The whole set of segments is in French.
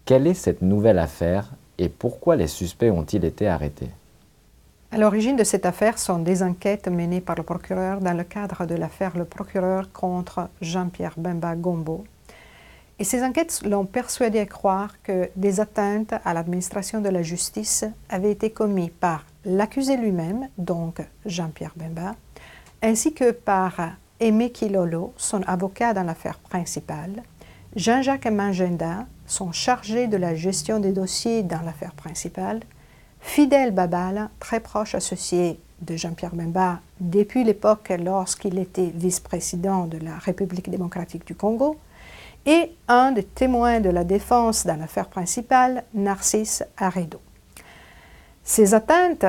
Quelle est cette nouvelle affaire et pourquoi les suspects ont-ils été arrêtés? À l'origine de cette affaire sont des enquêtes menées par le procureur dans le cadre de l'affaire Le Procureur contre Jean-Pierre Bemba Gombo. Et ces enquêtes l'ont persuadé à croire que des atteintes à l'administration de la justice avaient été commises par l'accusé lui-même, donc Jean-Pierre Bemba, ainsi que par Aimé Kilolo, son avocat dans l'affaire principale, Jean-Jacques Mangenda, son chargé de la gestion des dossiers dans l'affaire principale, Fidel Babala, très proche associé de Jean-Pierre Bemba depuis l'époque lorsqu'il était vice-président de la République démocratique du Congo, et un des témoins de la défense dans l'affaire principale, Narcisse Arido. Ces atteintes,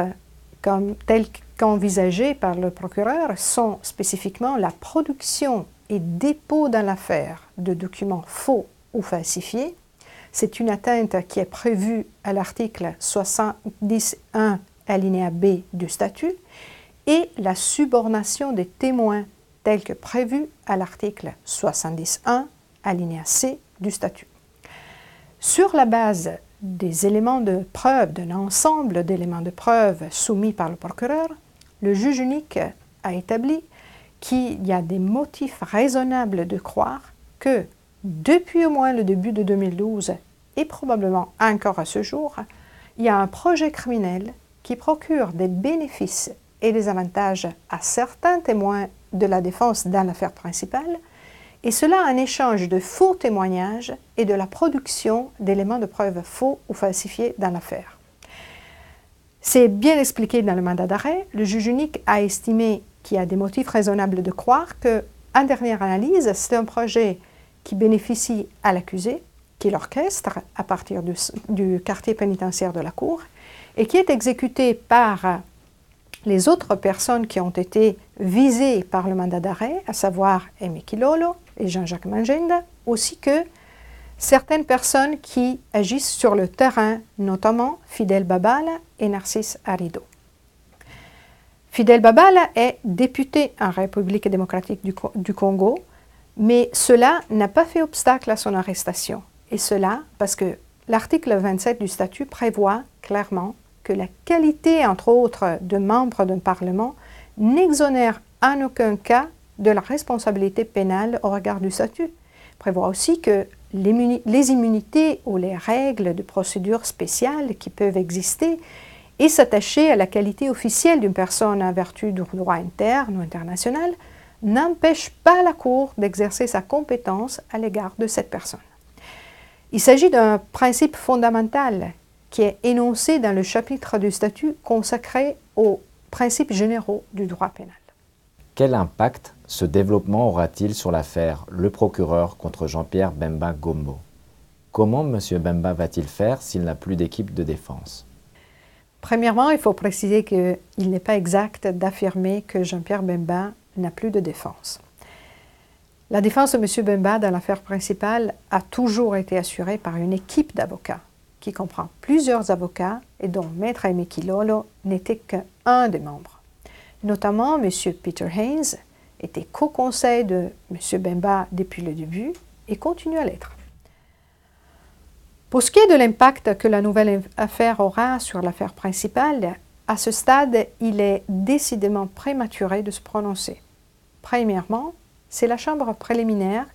telles qu'envisagées par le procureur, sont spécifiquement la production et dépôt dans l'affaire de documents faux ou falsifiés. C'est une atteinte qui est prévue à l'article 70.1 alinéa B du statut et la subornation des témoins telle que prévue à l'article 70.1 alinéa C du statut. Sur la base des éléments de preuve, d'un ensemble d'éléments de preuve soumis par le procureur, le juge unique a établi qu'il y a des motifs raisonnables de croire que, depuis au moins le début de 2012 et probablement encore à ce jour, il y a un projet criminel qui procure des bénéfices et des avantages à certains témoins de la défense dans l'affaire principale, et cela en échange de faux témoignages et de la production d'éléments de preuve faux ou falsifiés dans l'affaire. C'est bien expliqué dans le mandat d'arrêt. Le juge unique a estimé qu'il y a des motifs raisonnables de croire qu'en dernière analyse, c'est un projet qui bénéficie à l'accusé, qui l'orchestre à partir du quartier pénitentiaire de la Cour, et qui est exécuté par les autres personnes qui ont été visées par le mandat d'arrêt, à savoir Aimé Kilolo et Jean-Jacques Mangenda, aussi que certaines personnes qui agissent sur le terrain, notamment Fidel Babala et Narcisse Arido. Fidel Babala est député en République démocratique du Congo, mais cela n'a pas fait obstacle à son arrestation. Et cela parce que l'article 27 du statut prévoit clairement que la qualité, entre autres, de membre d'un Parlement n'exonère en aucun cas de la responsabilité pénale au regard du statut. Il prévoit aussi que les immunités ou les règles de procédure spéciale qui peuvent exister et s'attacher à la qualité officielle d'une personne en vertu du droit interne ou international n'empêchent pas la Cour d'exercer sa compétence à l'égard de cette personne. Il s'agit d'un principe fondamental qui est énoncé dans le chapitre du statut consacré aux principes généraux du droit pénal. Quel impact ce développement aura-t-il sur l'affaire Le Procureur contre Jean-Pierre Bemba Gombo? Comment M. Bemba va-t-il faire s'il n'a plus d'équipe de défense? Premièrement, il faut préciser qu'il n'est pas exact d'affirmer que Jean-Pierre Bemba n'a plus de défense. La défense de M. Bemba dans l'affaire principale a toujours été assurée par une équipe d'avocats qui comprend plusieurs avocats et dont Maître Aimé Kilolo n'était qu'un des membres. Notamment, M. Peter Haynes était co-conseil de M. Bemba depuis le début et continue à l'être. Pour ce qui est de l'impact que la nouvelle affaire aura sur l'affaire principale, à ce stade, il est décidément prématuré de se prononcer. Premièrement, c'est la chambre préliminaire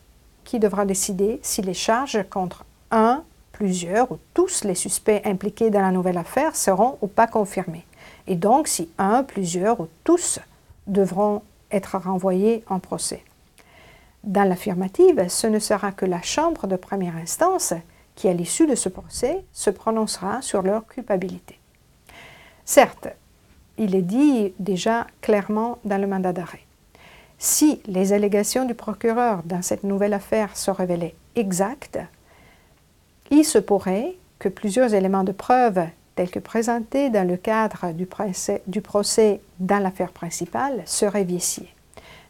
qui devra décider si les charges contre un, plusieurs ou tous les suspects impliqués dans la nouvelle affaire seront ou pas confirmées. Et donc si un, plusieurs ou tous devront être renvoyés en procès. Dans l'affirmative, ce ne sera que la chambre de première instance qui, à l'issue de ce procès, se prononcera sur leur culpabilité. Certes, il est dit déjà clairement dans le mandat d'arrêt. Si les allégations du procureur dans cette nouvelle affaire se révélaient exactes, il se pourrait que plusieurs éléments de preuve, tels que présentés dans le cadre du procès dans l'affaire principale, seraient viciés.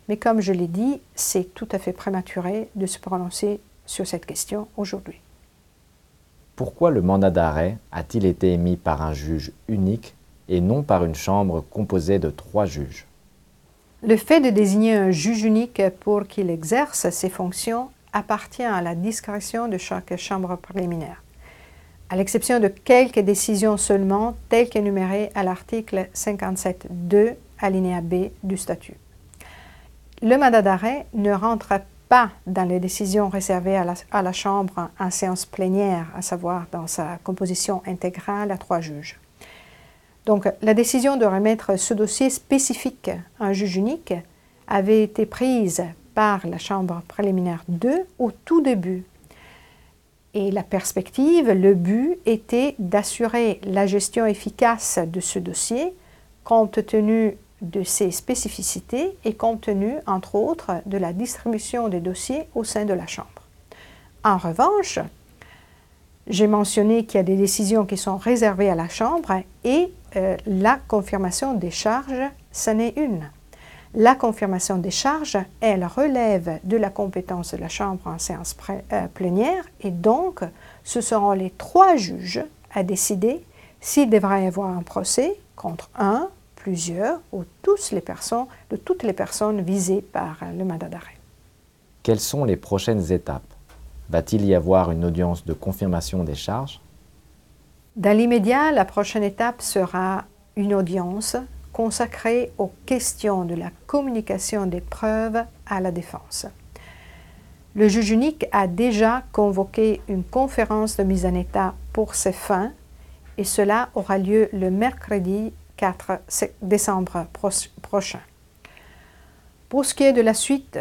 Mais comme je l'ai dit, c'est tout à fait prématuré de se prononcer sur cette question aujourd'hui. Pourquoi le mandat d'arrêt a-t-il été émis par un juge unique et non par une chambre composée de 3 juges? Le fait de désigner un juge unique pour qu'il exerce ses fonctions appartient à la discrétion de chaque chambre préliminaire. à l'exception de quelques décisions seulement, telles qu'énumérées à l'article 57.2, alinéa B du statut. Le mandat d'arrêt ne rentre pas dans les décisions réservées à la Chambre en séance plénière, à savoir dans sa composition intégrale à 3 juges. Donc, la décision de remettre ce dossier spécifique à un juge unique avait été prise par la Chambre préliminaire 2 au tout début. Et la perspective, le but était d'assurer la gestion efficace de ce dossier compte tenu de ses spécificités et compte tenu, entre autres, de la distribution des dossiers au sein de la Chambre. En revanche, j'ai mentionné qu'il y a des décisions qui sont réservées à la Chambre et la confirmation des charges, c'en est une. La confirmation des charges, elle relève de la compétence de la Chambre en séance plénière et donc ce seront les 3 juges à décider s'il devra y avoir un procès contre un, plusieurs ou toutes les personnes visées par le mandat d'arrêt. Quelles sont les prochaines étapes? Va-t-il y avoir une audience de confirmation des charges? Dans l'immédiat, la prochaine étape sera une audience consacrée aux questions de la communication des preuves à la défense. Le juge unique a déjà convoqué une conférence de mise en état pour ces fins et cela aura lieu le mercredi 4 décembre prochain. Pour ce qui est de la suite,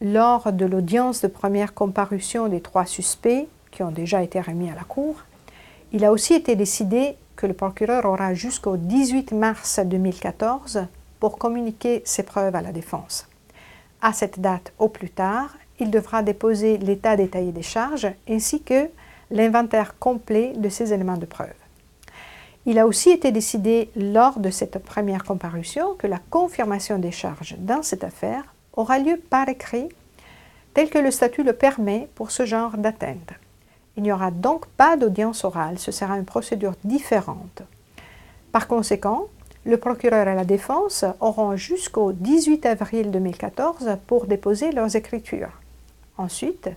lors de l'audience de première comparution des 3 suspects qui ont déjà été remis à la Cour, il a aussi été décidé que le procureur aura jusqu'au 18 mars 2014 pour communiquer ses preuves à la défense. À cette date au plus tard, il devra déposer l'état détaillé des charges ainsi que l'inventaire complet de ses éléments de preuve. Il a aussi été décidé lors de cette première comparution que la confirmation des charges dans cette affaire aura lieu par écrit tel que le statut le permet pour ce genre d'atteinte. Il n'y aura donc pas d'audience orale, ce sera une procédure différente. Par conséquent, le procureur et la défense auront jusqu'au 18 avril 2014 pour déposer leurs écritures. Ensuite,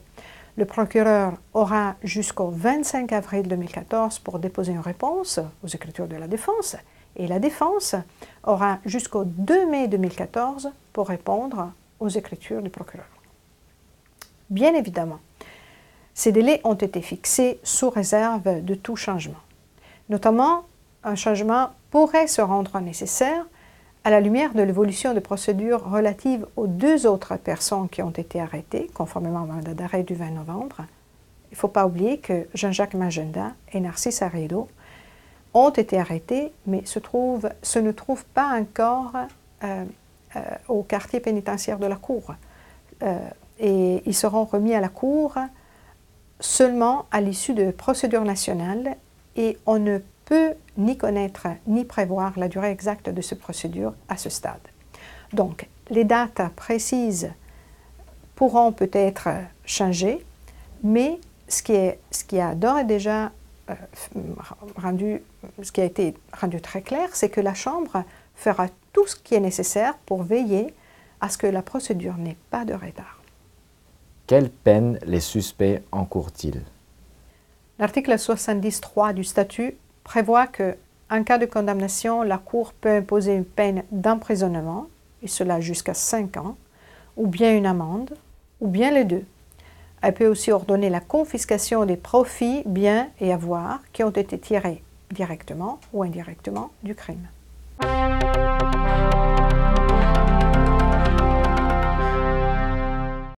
le procureur aura jusqu'au 25 avril 2014 pour déposer une réponse aux écritures de la défense et la défense aura jusqu'au 2 mai 2014 pour répondre aux écritures du procureur. Bien évidemment, ces délais ont été fixés sous réserve de tout changement. Notamment, un changement pourrait se rendre nécessaire à la lumière de l'évolution de procédures relatives aux 2 autres personnes qui ont été arrêtées, conformément au mandat d'arrêt du 20 novembre. Il ne faut pas oublier que Jean-Jacques Magenda et Narcisse Arrido ont été arrêtés, mais se ne trouvent pas encore au quartier pénitentiaire de la Cour. Et ils seront remis à la Cour seulement à l'issue de procédures nationales et on ne peut ni connaître ni prévoir la durée exacte de ces procédures à ce stade. Donc, les dates précises pourront peut-être changer, mais ce qui a d'ores et déjà ce qui a été rendu très clair, c'est que la Chambre fera tout ce qui est nécessaire pour veiller à ce que la procédure n'ait pas de retard. Quelle peine les suspects encourent-ils? L'article 70.3 du statut prévoit que, en cas de condamnation, la Cour peut imposer une peine d'emprisonnement, et cela jusqu'à 5 ans, ou bien une amende, ou bien les deux. Elle peut aussi ordonner la confiscation des profits, biens et avoirs qui ont été tirés directement ou indirectement du crime.